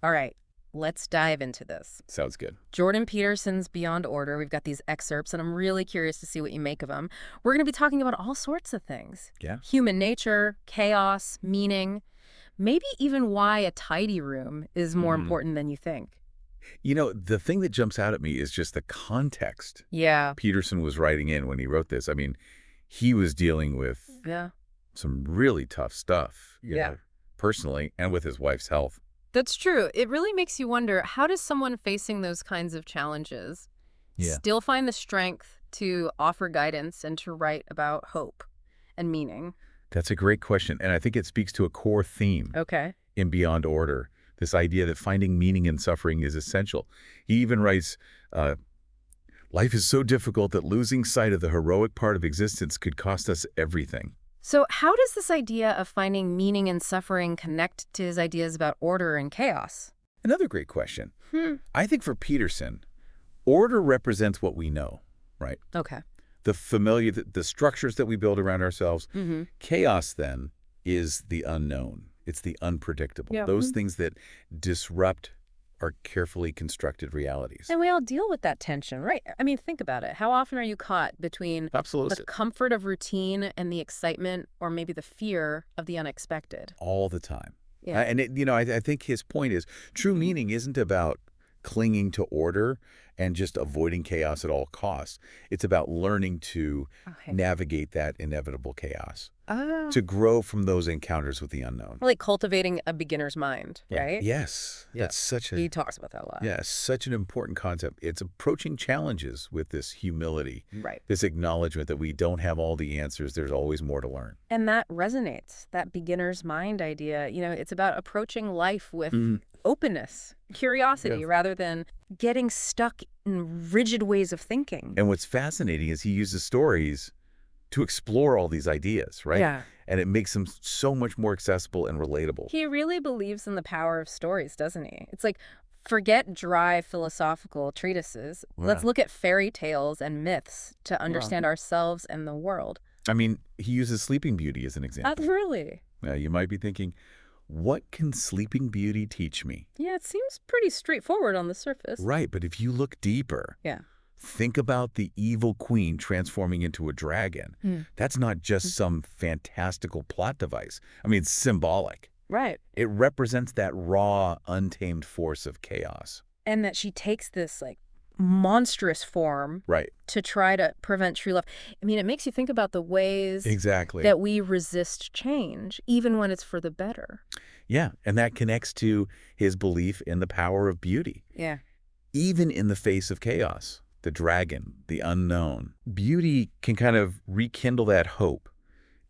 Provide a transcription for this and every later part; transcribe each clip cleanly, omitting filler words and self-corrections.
All right, let's dive into this. Sounds good. Jordan Peterson's Beyond Order. We've got these excerpts, and I'm really curious to see what you make of them. We're going to be talking about all sorts of things. Yeah. Human nature, chaos, meaning, maybe even why a tidy room is more important than you think. The thing that jumps out at me is just the context Yeah. Peterson was writing in when he wrote this. I mean, he was dealing with Yeah. some really tough stuff, you Yeah. know, personally and with his wife's health. That's true. It really makes you wonder, how does someone facing those kinds of challenges still find the strength to offer guidance and to write about hope and meaning? That's a great question, and I think it speaks to a core theme Okay. in Beyond Order, this idea that finding meaning in suffering is essential. He even writes, life is so difficult that losing sight of the heroic part of existence could cost us everything. So how does this idea of finding meaning in suffering connect to his ideas about order and chaos? Another great question. I think for Peterson, order represents what we know, right? Okay. The familiar, the structures that we build around ourselves. Chaos, then, is the unknown. It's the unpredictable. Yeah. Those things that disrupt our carefully constructed realities. And we all deal with that tension, right? I mean, think about it. How often are you caught between Absolutely. the comfort of routine and the excitement, or maybe the fear of the unexpected? All the time. Yeah. I think his point is true meaning isn't about clinging to order and just avoiding chaos at all costs. It's about learning to navigate that inevitable chaos, to grow from those encounters with the unknown. Like cultivating a beginner's mind, right? Yes. Yeah. That's such He talks about that a lot. such an important concept. It's approaching challenges with this humility, Right. this acknowledgement that we don't have all the answers. There's always more to learn. And that resonates, that beginner's mind idea. It's about approaching life with openness, curiosity, rather than getting stuck in rigid ways of thinking. And what's fascinating is he uses stories to explore all these ideas, right? Yeah. And it makes them so much more accessible and relatable. He really believes in the power of stories, doesn't he? It's like, forget dry philosophical treatises. Let's look at fairy tales and myths to understand ourselves and the world. I mean, he uses Sleeping Beauty as an example. Really? Now, you might be thinking, what can Sleeping Beauty teach me? Yeah, it seems pretty straightforward on the surface. Right, but if you look deeper, think about the evil queen transforming into a dragon. That's not just some fantastical plot device. I mean, it's symbolic. Right. It represents that raw, untamed force of chaos. And that she takes this, like, monstrous form to try to prevent true love. I mean, it makes you think about the ways that we resist change, even when it's for the better. Yeah, and that connects to his belief in the power of beauty. Yeah. Even in the face of chaos, the dragon, the unknown, beauty can kind of rekindle that hope,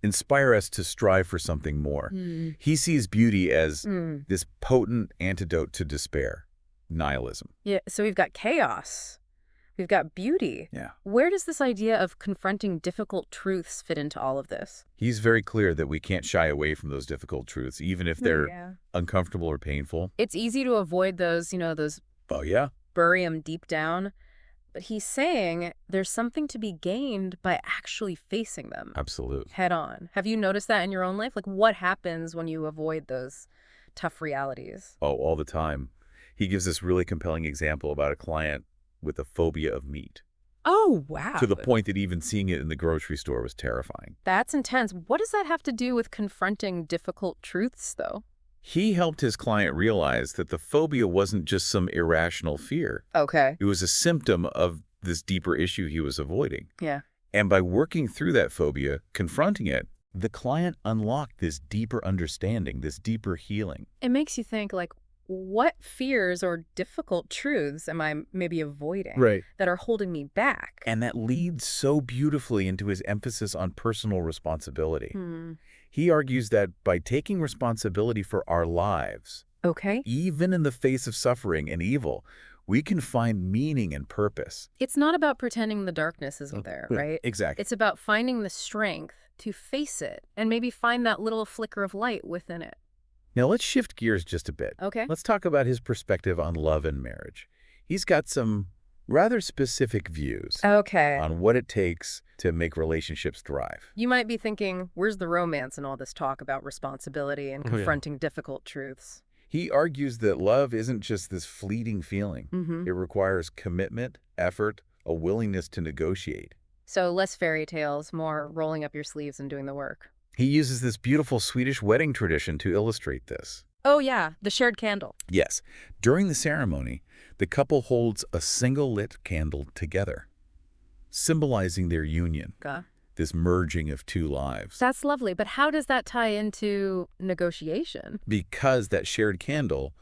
inspire us to strive for something more. He sees beauty as this potent antidote to despair. Nihilism. Yeah, so we've got chaos. We've got beauty. Yeah. Where does this idea of confronting difficult truths fit into all of this? He's very clear that we can't shy away from those difficult truths, even if they're uncomfortable or painful. It's easy to avoid those, those bury them deep down. But he's saying there's something to be gained by actually facing them. Absolutely. Head on. Have you noticed that in your own life? Like, what happens when you avoid those tough realities? Oh, all the time. He gives this really compelling example about a client with a phobia of meat. Oh, wow. To the point that even seeing it in the grocery store was terrifying. That's intense. What does that have to do with confronting difficult truths, though? He helped his client realize that the phobia wasn't just some irrational fear. Okay. It was a symptom of this deeper issue he was avoiding. Yeah. And by working through that phobia, confronting it, the client unlocked this deeper understanding, this deeper healing. It makes you think, like, what fears or difficult truths am I maybe avoiding that are holding me back? And that leads so beautifully into his emphasis on personal responsibility. He argues that by taking responsibility for our lives, even in the face of suffering and evil, we can find meaning and purpose. It's not about pretending the darkness isn't there, right? Exactly. It's about finding the strength to face it and maybe find that little flicker of light within it. Now, let's shift gears just a bit. Okay. Let's talk about his perspective on love and marriage. He's got some rather specific views on what it takes to make relationships thrive. You might be thinking, where's the romance in all this talk about responsibility and confronting difficult truths? He argues that love isn't just this fleeting feeling. It requires commitment, effort, a willingness to negotiate. So less fairy tales, more rolling up your sleeves and doing the work. He uses this beautiful Swedish wedding tradition to illustrate this. Oh yeah, the shared candle. Yes. During the ceremony, the couple holds a single lit candle together, symbolizing their union, this merging of two lives. That's lovely, but how does that tie into negotiation? Because that shared candle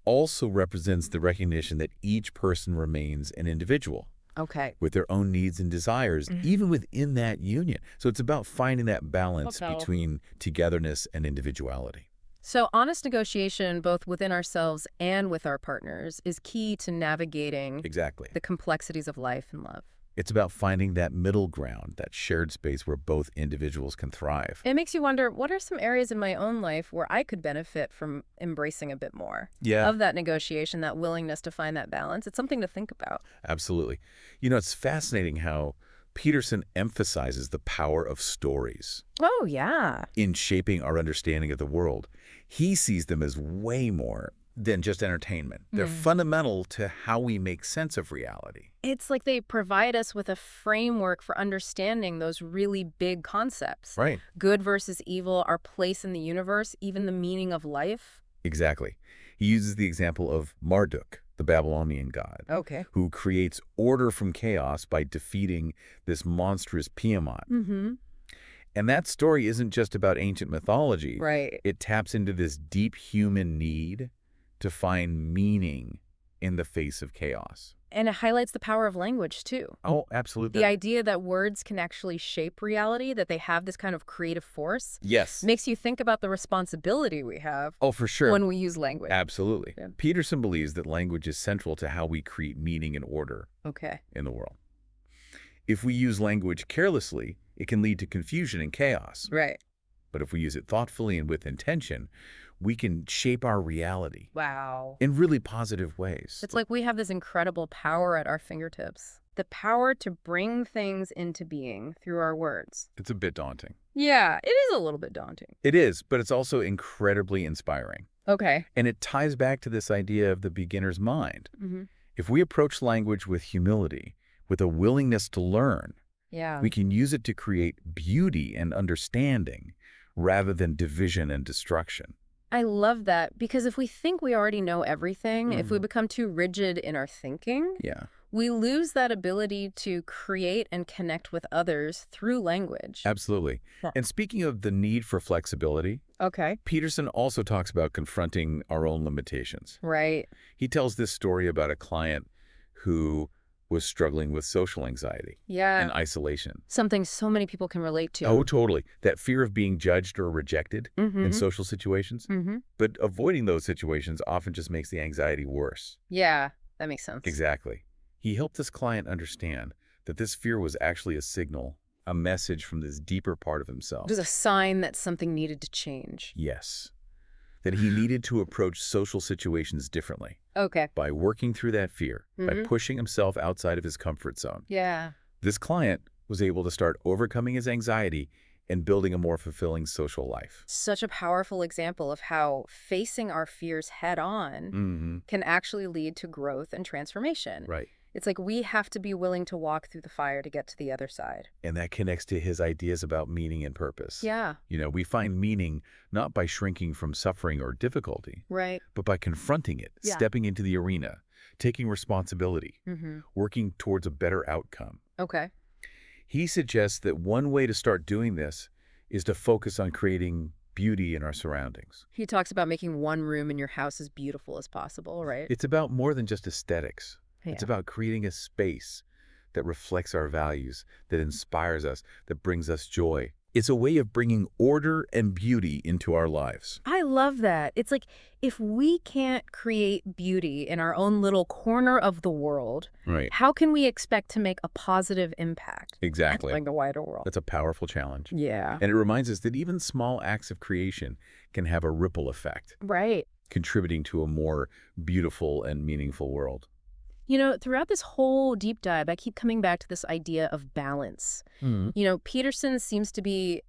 also represents the recognition that each person remains an individual. Okay. With their own needs and desires, even within that union. So it's about finding that balance between togetherness and individuality. So honest negotiation, both within ourselves and with our partners, is key to navigating the complexities of life and love. It's about finding that middle ground, that shared space where both individuals can thrive. It makes you wonder, what are some areas in my own life where I could benefit from embracing a bit more of that negotiation, that willingness to find that balance? It's something to think about. Absolutely. You know, it's fascinating how Peterson emphasizes the power of stories. Oh, yeah. In shaping our understanding of the world. He sees them as way more than just entertainment. They're fundamental to how we make sense of reality. It's like they provide us with a framework for understanding those really big concepts. Right. Good versus evil, our place in the universe, even the meaning of life. Exactly. He uses the example of Marduk, the Babylonian god, who creates order from chaos by defeating this monstrous Tiamat. And that story isn't just about ancient mythology. Right. It taps into this deep human need to find meaning in the face of chaos. And it highlights the power of language, too. Oh, absolutely. The idea that words can actually shape reality, that they have this kind of creative force. Yes. Makes you think about the responsibility we have. Oh, for sure. When we use language. Absolutely. Yeah. Peterson believes that language is central to how we create meaning and order in the world. If we use language carelessly, it can lead to confusion and chaos. Right. But if we use it thoughtfully and with intention, we can shape our reality. Wow. In really positive ways. It's like we have this incredible power at our fingertips. The power to bring things into being through our words. It's a bit daunting. Yeah, it is a little bit daunting. It is, but it's also incredibly inspiring. Okay. And it ties back to this idea of the beginner's mind. If we approach language with humility, with a willingness to learn, we can use it to create beauty and understanding rather than division and destruction. I love that, because if we think we already know everything, if we become too rigid in our thinking, we lose that ability to create and connect with others through language. Absolutely. And speaking of the need for flexibility, Peterson also talks about confronting our own limitations. Right. He tells this story about a client who was struggling with social anxiety and isolation. Something so many people can relate to. Oh, totally. That fear of being judged or rejected in social situations. But avoiding those situations often just makes the anxiety worse. Yeah, that makes sense. Exactly. He helped this client understand that this fear was actually a signal, a message from this deeper part of himself. It was a sign that something needed to change. Yes. That he needed to approach social situations differently. By working through that fear, by pushing himself outside of his comfort zone. This client was able to start overcoming his anxiety and building a more fulfilling social life. Such a powerful example of how facing our fears head on can actually lead to growth and transformation. Right. It's like we have to be willing to walk through the fire to get to the other side. And that connects to his ideas about meaning and purpose. Yeah. You know, we find meaning not by shrinking from suffering or difficulty, but by confronting it, stepping into the arena, taking responsibility, working towards a better outcome. He suggests that one way to start doing this is to focus on creating beauty in our surroundings. He talks about making one room in your house as beautiful as possible, right? It's about more than just aesthetics. It's about creating a space that reflects our values, that inspires us, that brings us joy. It's a way of bringing order and beauty into our lives. I love that. It's like if we can't create beauty in our own little corner of the world, how can we expect to make a positive impact? Exactly. Like the wider world. That's a powerful challenge. Yeah. And it reminds us that even small acts of creation can have a ripple effect. Right. Contributing to a more beautiful and meaningful world. You know, throughout this whole deep dive, I keep coming back to this idea of balance. You know, Peterson seems to be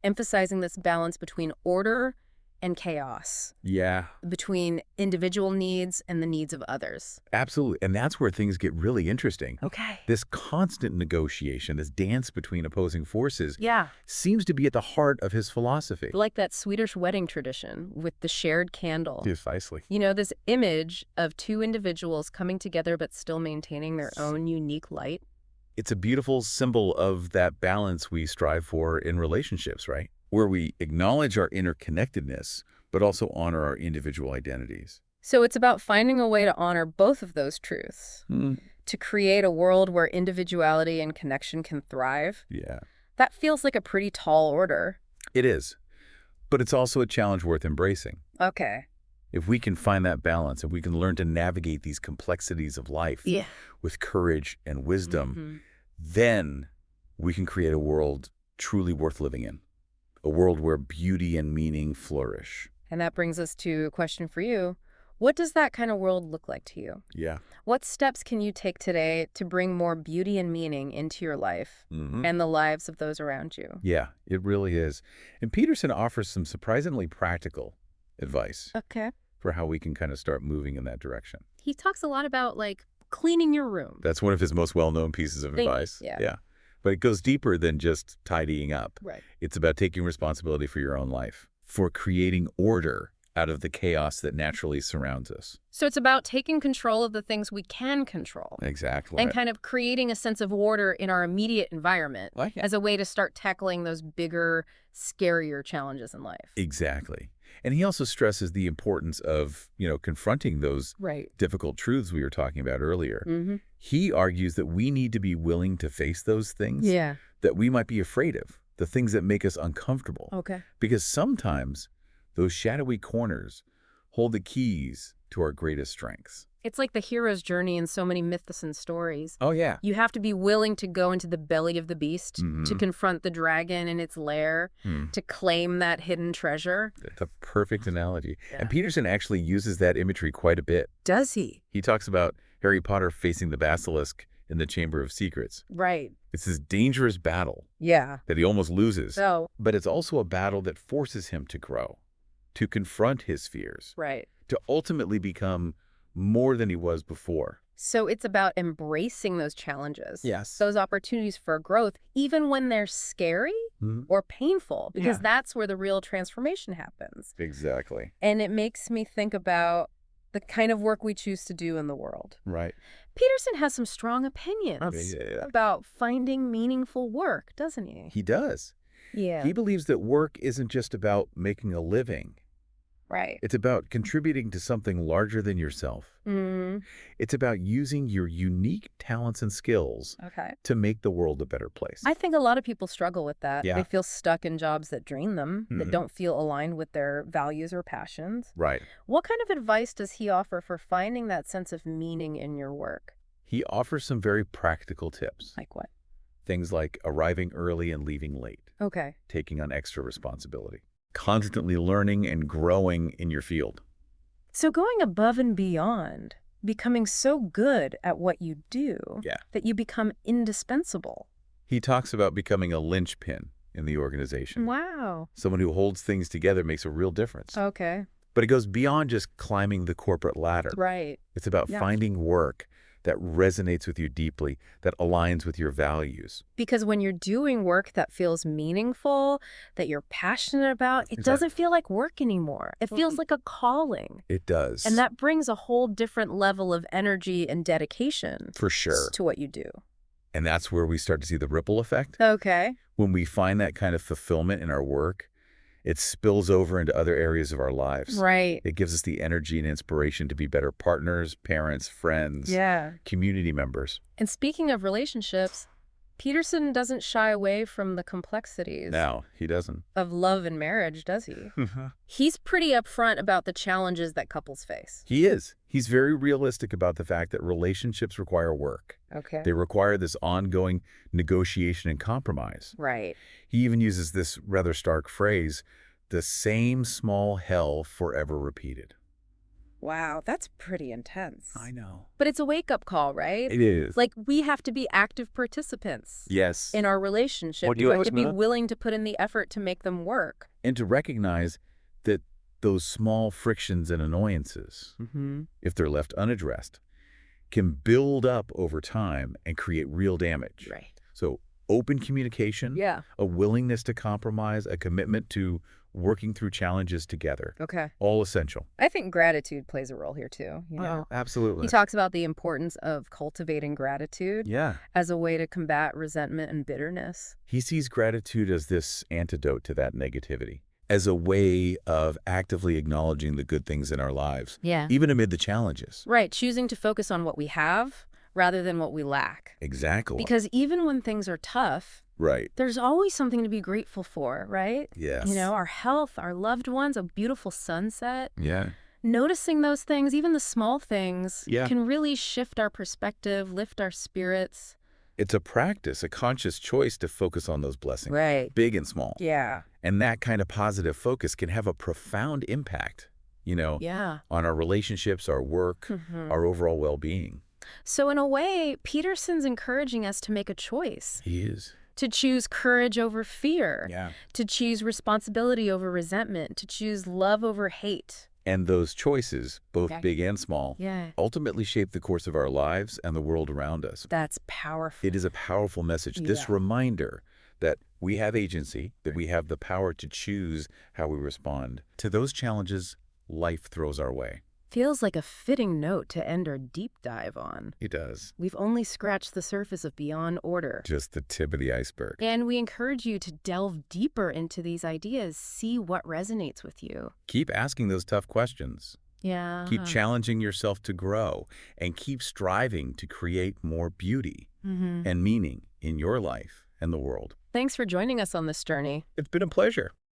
emphasizing this balance between order and chaos. Yeah. Between individual needs and the needs of others. Absolutely. And that's where things get really interesting. Okay. This constant negotiation, this dance between opposing forces, Yeah. seems to be at the heart of his philosophy. Like that Swedish wedding tradition with the shared candle. Precisely. You know, this image of two individuals coming together but still maintaining their own unique light. It's a beautiful symbol of that balance we strive for in relationships, right? Where we acknowledge our interconnectedness, but also honor our individual identities. So it's about finding a way to honor both of those truths, to create a world where individuality and connection can thrive. Yeah. That feels like a pretty tall order. It is. But it's also a challenge worth embracing. Okay. If we can find that balance, if we can learn to navigate these complexities of life with courage and wisdom, then we can create a world truly worth living in. A world where beauty and meaning flourish. And that brings us to a question for you. What does that kind of world look like to you? Yeah. What steps can you take today to bring more beauty and meaning into your life and the lives of those around you? Yeah, it really is. And Peterson offers some surprisingly practical advice for how we can kind of start moving in that direction. He talks a lot about, like, cleaning your room. That's one of his most well-known pieces of advice. Yeah. But it goes deeper than just tidying up. Right. It's about taking responsibility for your own life, for creating order out of the chaos that naturally surrounds us. So it's about taking control of the things we can control. Exactly. And kind of creating a sense of order in our immediate environment as a way to start tackling those bigger, scarier challenges in life. Exactly. And he also stresses the importance of, confronting those difficult truths we were talking about earlier. He argues that we need to be willing to face those things that we might be afraid of, the things that make us uncomfortable. Okay. Because sometimes those shadowy corners hold the keys to our greatest strengths. It's like the hero's journey in so many myths and stories. Oh, yeah. You have to be willing to go into the belly of the beast, to confront the dragon in its lair, to claim that hidden treasure. That's a perfect analogy. Yeah. And Peterson actually uses that imagery quite a bit. Does he? He talks about Harry Potter facing the basilisk in the Chamber of Secrets. Right. It's this dangerous battle that he almost loses. So, but it's also a battle that forces him to grow, to confront his fears, to ultimately become more than he was before. So it's about embracing those challenges. Yes. Those opportunities for growth, even when they're scary or painful, because that's where the real transformation happens. Exactly. And it makes me think about the kind of work we choose to do in the world. Right. Peterson has some strong opinions about finding meaningful work, doesn't he? He does. Yeah. He believes that work isn't just about making a living. Right. It's about contributing to something larger than yourself. It's about using your unique talents and skills to make the world a better place. I think a lot of people struggle with that. Yeah. They feel stuck in jobs that drain them, that don't feel aligned with their values or passions. Right. What kind of advice does he offer for finding that sense of meaning in your work? He offers some very practical tips. Like what? Things like arriving early and leaving late. Okay. Taking on extra responsibility. Constantly learning and growing in your field. So going above and beyond, becoming so good at what you do that you become indispensable. He talks about becoming a linchpin in the organization. Wow. Someone who holds things together, makes a real difference. Okay. But it goes beyond just climbing the corporate ladder. Right. It's about finding work that resonates with you deeply, that aligns with your values. Because when you're doing work that feels meaningful, that you're passionate about, it doesn't feel like work anymore. It feels like a calling. It does. And that brings a whole different level of energy and dedication. For sure. To what you do. And that's where we start to see the ripple effect. Okay. When we find that kind of fulfillment in our work, it spills over into other areas of our lives. Right. It gives us the energy and inspiration to be better partners, parents, friends, community members. And speaking of relationships, Peterson doesn't shy away from the complexities. No, he doesn't. Of love and marriage, does he? He's pretty upfront about the challenges that couples face. He is. He's very realistic about the fact that relationships require work. Okay. They require this ongoing negotiation and compromise. Right. He even uses this rather stark phrase, the same small hell forever repeated. Wow, that's pretty intense. I know. But it's a wake-up call, right? It is. Like, we have to be active participants. Yes. In our relationship. We have to be willing to put in the effort to make them work. And to recognize that those small frictions and annoyances, if they're left unaddressed, can build up over time and create real damage. Right. So open communication, a willingness to compromise, a commitment to working through challenges together. Okay. All essential. I think gratitude plays a role here too. Oh, absolutely. He talks about the importance of cultivating gratitude as a way to combat resentment and bitterness. He sees gratitude as this antidote to that negativity, as a way of actively acknowledging the good things in our lives, even amid the challenges. Right, choosing to focus on what we have rather than what we lack. Exactly. Because even when things are tough, there's always something to be grateful for, right? Yes. You know, our health, our loved ones, a beautiful sunset. Noticing those things, even the small things, can really shift our perspective, lift our spirits. It's a practice, a conscious choice to focus on those blessings, big and small. And that kind of positive focus can have a profound impact, you know, on our relationships, our work, our overall well-being. So in a way, Peterson's encouraging us to make a choice. He is. To choose courage over fear. To choose responsibility over resentment. To choose love over hate. And those choices, both big and small, ultimately shape the course of our lives and the world around us. That's powerful. It is a powerful message. This reminder that we have agency, that we have the power to choose how we respond to those challenges life throws our way. Feels like a fitting note to end our deep dive on. It does. We've only scratched the surface of Beyond Order. Just the tip of the iceberg. And we encourage you to delve deeper into these ideas, see what resonates with you. Keep asking those tough questions. Keep challenging yourself to grow, and keep striving to create more beauty and meaning in your life and the world. Thanks for joining us on this journey. It's been a pleasure.